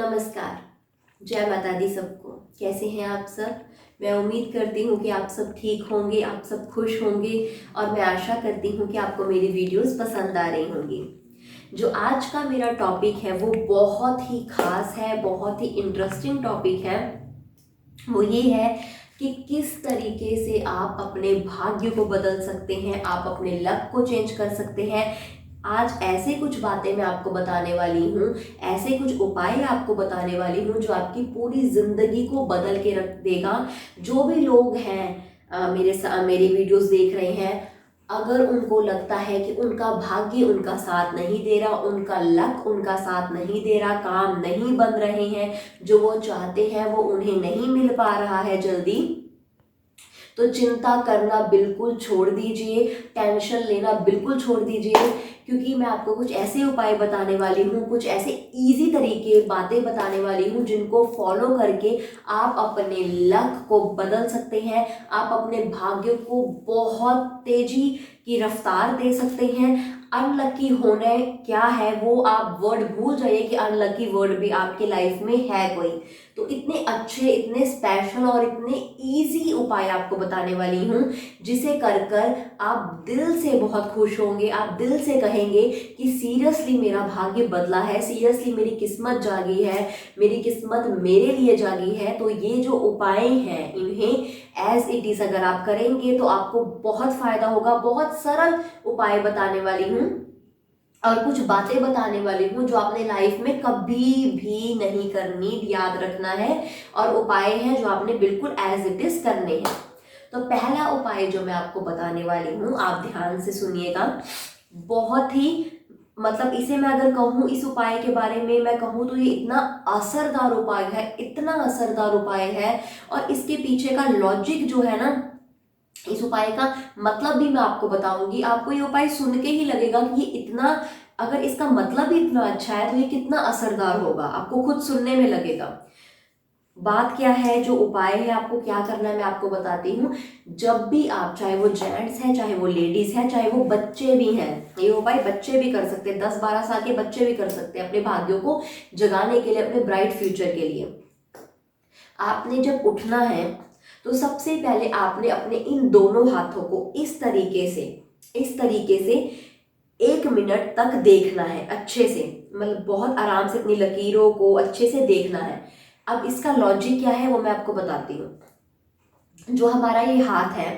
नमस्कार। जय माता दी सबको। कैसे हैं आप सब? मैं उम्मीद करती हूँ कि आप सब ठीक होंगे, आप सब खुश होंगे और मैं आशा करती हूँ कि आपको मेरी वीडियोस पसंद आ रही होंगी। जो आज का मेरा टॉपिक है वो बहुत ही खास है, बहुत ही इंटरेस्टिंग टॉपिक है। वो ये है कि किस तरीके से आप अपने भाग्य को बदल सकते हैं, आप अपने लक को चेंज कर सकते हैं। आज ऐसे कुछ बातें मैं आपको बताने वाली हूँ, ऐसे कुछ उपाय आपको बताने वाली हूँ जो आपकी पूरी जिंदगी को बदल के रख देगा। जो भी लोग हैं मेरी वीडियोस देख रहे हैं, अगर उनको लगता है कि उनका भाग्य उनका साथ नहीं दे रहा, उनका लक उनका साथ नहीं दे रहा, काम नहीं बन रहे हैं, जो वो चाहते हैं वो उन्हें नहीं मिल पा रहा है जल्दी, तो चिंता करना बिल्कुल छोड़ दीजिए, टेंशन लेना बिल्कुल छोड़ दीजिए। क्योंकि मैं आपको कुछ ऐसे उपाय बताने वाली हूँ, कुछ ऐसे इजी तरीके बातें बताने वाली हूँ जिनको फॉलो करके आप अपने लक को बदल सकते हैं, आप अपने भाग्य को बहुत तेजी की रफ्तार दे सकते हैं। अनलकी होने क्या है वो आप वर्ड भूल जाइए कि अनलकी वर्ड भी आपके लाइफ में है कोई। तो इतने अच्छे, इतने स्पेशल और इतने इजी उपाय आपको बताने वाली हूँ जिसे कर कर आप दिल से बहुत खुश होंगे, आप दिल से कहेंगे कि सीरियसली मेरा भाग्य बदला है, सीरियसली मेरी किस्मत जागी है, मेरी किस्मत मेरे लिए जागी है। तो ये जो उपाय हैं इन्हें एज इट इज अगर आप करेंगे तो आपको बहुत फायदा होगा। बहुत सरल उपाय बताने वाली हूँ और कुछ बातें बताने वाली हूँ जो आपने लाइफ में कभी भी नहीं करनी, याद रखना है। और उपाय हैं जो आपने बिल्कुल एज इट इज करने हैं। तो पहला उपाय जो मैं आपको बताने वाली हूँ, आप ध्यान से सुनिएगा। बहुत ही मतलब इसे मैं अगर कहूँ, इस उपाय के बारे में मैं कहूँ तो ये इतना असरदार उपाय है, इतना असरदार उपाय है। और इसके पीछे का लॉजिक जो है ना, इस उपाय का मतलब भी मैं आपको बताऊंगी। आपको ये उपाय सुन के ही लगेगा कि ये इतना, अगर इसका मतलब ही इतना अच्छा है तो ये कितना असरदार होगा, आपको खुद सुनने में लगेगा। बात क्या है, जो उपाय है आपको क्या करना है मैं आपको बताती हूँ। जब भी आप, चाहे वो जेंट्स हैं, चाहे वो लेडीज हैं, चाहे वो बच्चे भी हैं, ये उपाय बच्चे भी कर सकते हैं, 10-12 साल के बच्चे भी कर सकते हैं अपने भाग्यों को जगाने के लिए, अपने ब्राइट फ्यूचर के लिए। आपने जब उठना है तो सबसे पहले आपने अपने इन दोनों हाथों को इस तरीके से 1 मिनट तक देखना है, अच्छे से, मतलब बहुत आराम से अपनी लकीरों को अच्छे से देखना है। अब इसका लॉजिक क्या है वो मैं आपको बताती हूँ। जो हमारा ये हाथ है,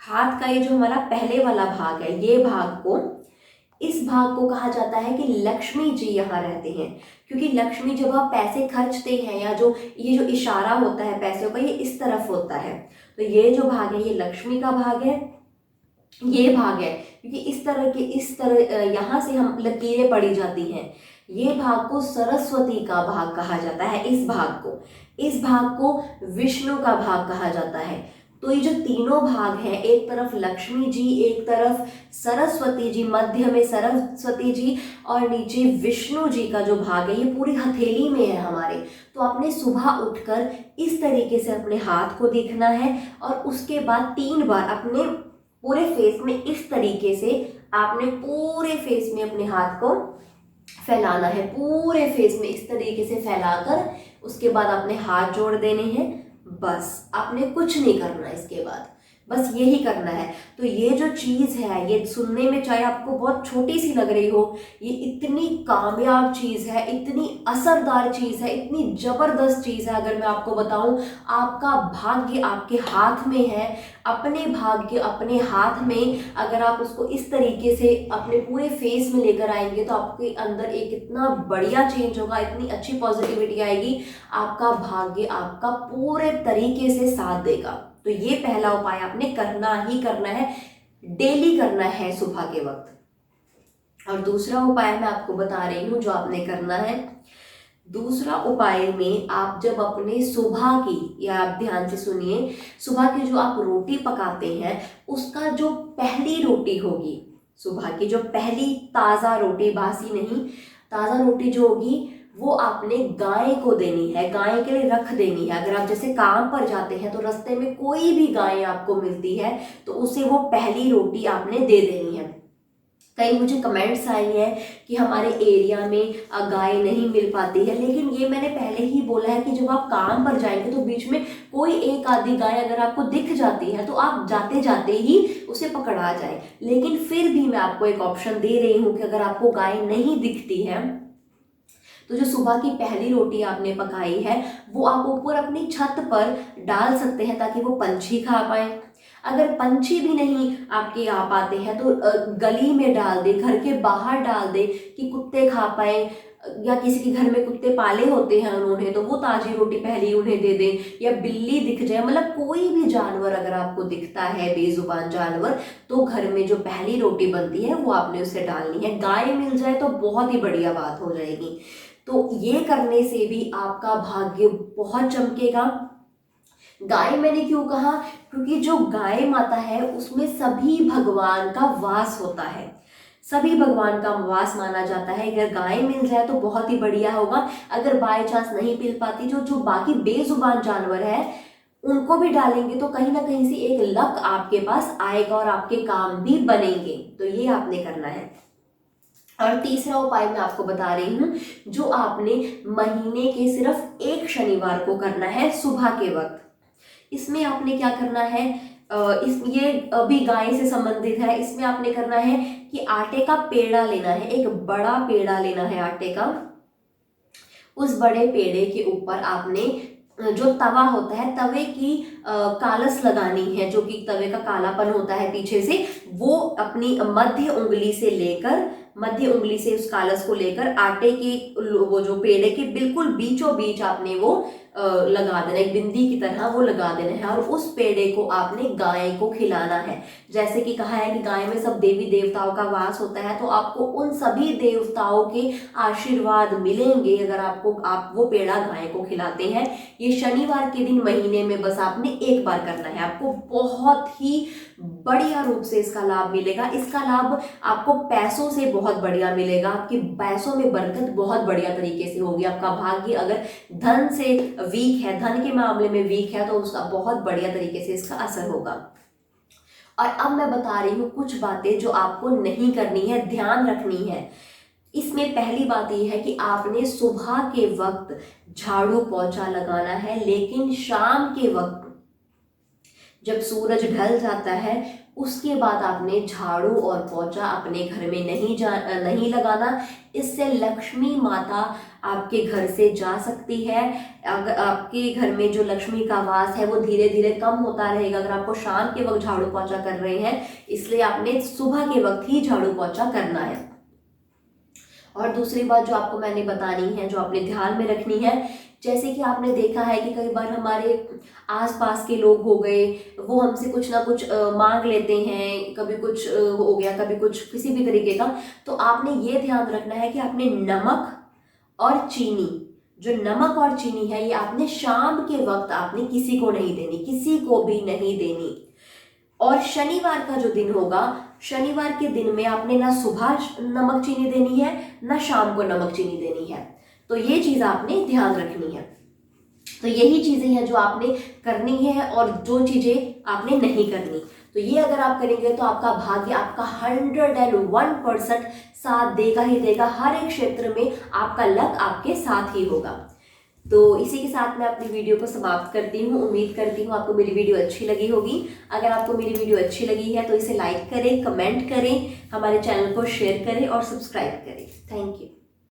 हाथ का ये जो हमारा पहले वाला भाग है, ये भाग को, इस भाग को कहा जाता है कि लक्ष्मी जी यहाँ रहते हैं। क्योंकि लक्ष्मी, जब आप पैसे खर्चते हैं या जो ये जो इशारा होता है पैसों का, ये इस तरफ होता है। तो ये जो भाग है ये लक्ष्मी का भाग है, ये भाग है। क्योंकि इस तरह यहाँ से हम लकीरें पड़ी जाती हैं। ये भाग को सरस्वती का भाग कहा जाता है, इस भाग को विष्णु का भाग कहा जाता है। तो ये जो तीनों भाग हैं, एक तरफ लक्ष्मी जी, एक तरफ सरस्वती जी, मध्य में सरस्वती जी और नीचे विष्णु जी का जो भाग है, ये पूरी हथेली में है हमारे। तो आपने सुबह उठकर इस तरीके से अपने हाथ को देखना है और उसके बाद 3 बार अपने पूरे फेस में इस तरीके से, आपने पूरे फेस में अपने हाथ को फैलाना है, पूरे फेस में इस तरीके से फैलाकर उसके बाद अपने हाथ जोड़ देने हैं। बस आपने कुछ नहीं करना इसके बाद, बस यही करना है। तो ये जो चीज़ है, ये सुनने में चाहे आपको बहुत छोटी सी लग रही हो, ये इतनी कामयाब चीज़ है, इतनी असरदार चीज़ है, इतनी ज़बरदस्त चीज़ है। अगर मैं आपको बताऊं, आपका भाग्य आपके हाथ में है। अपने भाग्य अपने हाथ में अगर आप उसको इस तरीके से अपने पूरे फेस में लेकर आएंगे तो आपके अंदर एक इतना बढ़िया चेंज होगा, इतनी अच्छी पॉजिटिविटी आएगी, आपका भाग्य आपका पूरे तरीके से साथ देगा। तो ये पहला उपाय आपने करना ही करना है, डेली करना है सुबह के वक्त। और दूसरा उपाय मैं आपको बता रही हूँ जो आपने करना है। दूसरा उपाय में आप जब अपने सुबह की, या आप ध्यान से सुनिए, सुबह की जो आप रोटी पकाते हैं उसका जो पहली रोटी होगी, सुबह की जो पहली ताज़ा रोटी, बासी नहीं, ताज़ा रोटी जो होगी वो आपने गाय को देनी है, गाय के लिए रख देनी है। अगर आप जैसे काम पर जाते हैं तो रास्ते में कोई भी गाय आपको मिलती है तो उसे वो पहली रोटी आपने दे देनी है। कई मुझे कमेंट्स आई है कि हमारे एरिया में गाय नहीं मिल पाती है, लेकिन ये मैंने पहले ही बोला है कि जब आप काम पर जाएंगे तो बीच में कोई एक आधी गाय अगर आपको दिख जाती है तो आप जाते जाते ही उसे पकड़ा जाए। लेकिन फिर भी मैं आपको एक ऑप्शन दे रही हूँ कि अगर आपको गाय नहीं दिखती है तो जो सुबह की पहली रोटी आपने पकाई है वो आप ऊपर अपनी छत पर डाल सकते हैं ताकि वो पंछी खा पाए। अगर पंछी भी नहीं आपके आ पाते हैं तो गली में डाल दे, घर के बाहर डाल दे कि कुत्ते खा पाए, या किसी के घर में कुत्ते पाले होते हैं उन्होंने तो वो ताजी रोटी पहले उन्हें दे दे, या बिल्ली दिख जाए, मतलब कोई भी जानवर अगर आपको दिखता है बेजुबान जानवर तो घर में जो पहली रोटी बनती है वो आपने उसे डालनी है। गाय मिल जाए तो बहुत ही बढ़िया बात हो जाएगी। तो ये करने से भी आपका भाग्य बहुत चमकेगा। गाय मैंने क्यों कहा, क्योंकि जो गाय माता है उसमें सभी भगवान का वास होता है, सभी भगवान का वास माना जाता है। अगर गाय मिल जाए तो बहुत ही बढ़िया होगा। अगर बाय चांस नहीं मिल पाती, जो जो बाकी बेजुबान जानवर है उनको भी डालेंगे तो कहीं ना कहीं से एक लक आपके पास आएगा और आपके काम भी बनेंगे। तो ये आपने करना है। और तीसरा उपाय मैं आपको बता रही हूँ जो आपने महीने के सिर्फ एक शनिवार को करना है सुबह के वक्त। इसमें आपने क्या करना है, ये अभी गाय से संबंधित है। इसमें आपने करना है कि आटे का पेड़ा लेना है, एक बड़ा पेड़ा लेना है आटे का। उस बड़े पेड़े के ऊपर आपने जो तवा होता है तवे की कालस लगानी है, जो कि तवे का कालापन होता है पीछे से, वो अपनी मध्य उंगली से उस कालस को लेकर आटे के वो जो पेड़े के बिल्कुल बीचों बीच आपने वो लगा देना, एक बिंदी की तरह वो लगा देना है। और उस पेड़े को आपने गाय को खिलाना है। जैसे कि कहा है कि गाय में सब देवी देवताओं का वास होता है, तो आपको उन सभी देवताओं के आशीर्वाद मिलेंगे अगर आप वो पेड़ा गाय को खिलाते हैं। ये शनिवार के दिन महीने में बस आपने एक बार करना है। आपको बहुत ही बढ़िया रूप से इसका लाभ मिलेगा। इसका लाभ आपको पैसों से बहुत बढ़िया मिलेगा, आपके पैसों में बरकत बहुत बढ़िया तरीके से होगी। आपका भाग्य अगर धन से वीक है, धन के मामले में वीक है, तो उसका बहुत बढ़िया तरीके से इसका असर होगा। और अब मैं बता रही हूँ कुछ बातें जो आपको नहीं करनी है, ध्यान रखनी है। इसमें पहली बात यह है कि आपने सुबह के वक्त झाड़ू पोछा लगाना है, लेकिन शाम के वक्त जब सूरज ढल जाता है उसके बाद आपने झाड़ू और पोछा अपने घर में नहीं लगाना। इससे लक्ष्मी माता आपके घर से जा सकती है। अगर आपके घर में जो लक्ष्मी का वास है वो धीरे धीरे कम होता रहेगा अगर आपको शाम के वक्त झाड़ू पोछा कर रहे हैं। इसलिए आपने सुबह के वक्त ही झाड़ू पोछा करना है। और दूसरी बात जो आपको मैंने बतानी है, जो आपने ध्यान में रखनी है, जैसे कि आपने देखा है कि कई बार हमारे आसपास के लोग हो गए, वो हमसे कुछ ना कुछ मांग लेते हैं, कभी कुछ हो गया, कभी कुछ किसी भी तरीके का। तो आपने ये ध्यान रखना है कि आपने नमक और चीनी, जो नमक और चीनी है, ये आपने शाम के वक्त आपने किसी को नहीं देनी, किसी को भी नहीं देनी। और शनिवार का जो दिन होगा, शनिवार के दिन में आपने ना सुबह नमक चीनी देनी है ना शाम को नमक चीनी देनी है। तो ये चीज आपने ध्यान रखनी है। तो यही चीजें हैं जो आपने करनी है और जो चीजें आपने नहीं करनी। तो ये अगर आप करेंगे तो आपका भाग्य आपका 101% साथ देगा ही देगा। हर एक क्षेत्र में आपका लक आपके साथ ही होगा। तो इसी के साथ मैं अपनी वीडियो को समाप्त करती हूँ। उम्मीद करती हूँ आपको मेरी वीडियो अच्छी लगी होगी। अगर आपको मेरी वीडियो अच्छी लगी है तो इसे लाइक करें, कमेंट करें, हमारे चैनल को शेयर करें और सब्सक्राइब करें। Thank you.